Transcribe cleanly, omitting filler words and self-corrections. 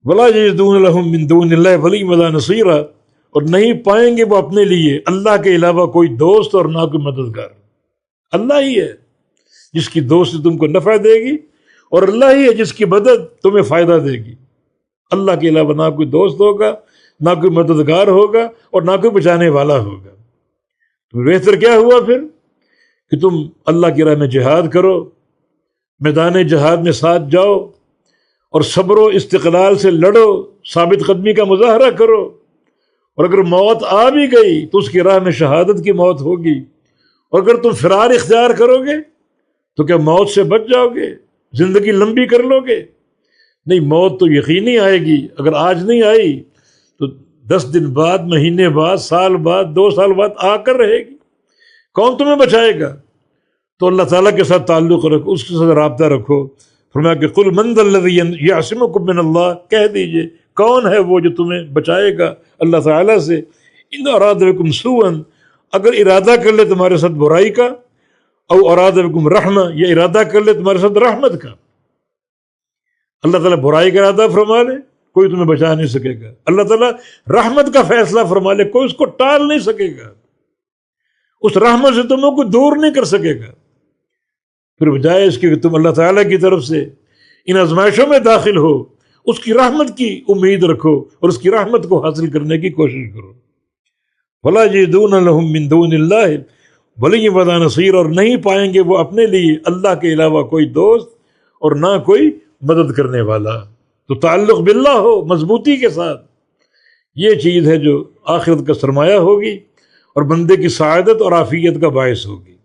ولا یجدون لهم من دون اللہ ولی ولا نصیرا، اور نہیں پائیں گے وہ اپنے لیے اللہ کے علاوہ کوئی دوست اور نہ کوئی مددگار۔ اللہ ہی ہے جس کی دوستی تم کو نفع دے گی، اور اللہ ہی ہے جس کی مدد تمہیں فائدہ دے گی۔ اللہ کے علاوہ نہ کوئی دوست ہوگا، نہ کوئی مددگار ہوگا، اور نہ کوئی بچانے والا ہوگا۔ تو بہتر کیا ہوا پھر کہ تم اللہ کی راہ میں جہاد کرو، میدان جہاد میں ساتھ جاؤ، اور صبر و استقلال سے لڑو، ثابت قدمی کا مظاہرہ کرو، اور اگر موت آ بھی گئی تو اس کی راہ میں شہادت کی موت ہوگی۔ اور اگر تم فرار اختیار کرو گے تو کیا موت سے بچ جاؤ گے، زندگی لمبی کر لو گے؟ نہیں، موت تو یقینی آئے گی۔ اگر آج نہیں آئی تو 10 دن بعد، مہینے بعد، سال بعد، 2 سال بعد آ کر رہے گی۔ کون تمہیں بچائے گا؟ تو اللہ تعالیٰ کے ساتھ تعلق رکھو، اس کے ساتھ رابطہ رکھو۔ فرمایا کہ قل من ذا الذی یعصمکم من اللہ، کہہ دیجئے کون ہے وہ جو تمہیں بچائے گا اللہ تعالیٰ سے، ان اراد بکم سوءا، اگر ارادہ کر لے تمہارے ساتھ برائی کا، او اراد بکم رحمہ، یا ارادہ کر لے تمہارے ساتھ رحمت کا۔ اللہ تعالیٰ برائی کا ارادہ فرما لے، کوئی تمہیں بچا نہیں سکے گا۔ اللہ تعالیٰ رحمت کا فیصلہ فرما لے، کوئی اس کو ٹال نہیں سکے گا۔ اس رحمت سے تمہیں کوئی دور نہیں کر سکے گا۔ پھر بجائے اس کے کہ تم اللہ تعالیٰ کی طرف سے ان آزمائشوں میں داخل ہو، اس کی رحمت کی امید رکھو اور اس کی رحمت کو حاصل کرنے کی کوشش کرو۔ وَلَا يَجِدُونَ لَهُم مِّن دُونِ اللَّهِ وَلِيًّا وَلَا نَصِيرًا، اور نہیں پائیں گے وہ اپنے لیے اللہ کے علاوہ کوئی دوست اور نہ کوئی مدد کرنے والا۔ تو تعلق باللہ ہو مضبوطی کے ساتھ، یہ چیز ہے جو آخرت کا سرمایہ ہوگی اور بندے کی سعادت اور عافیت کا باعث ہوگی۔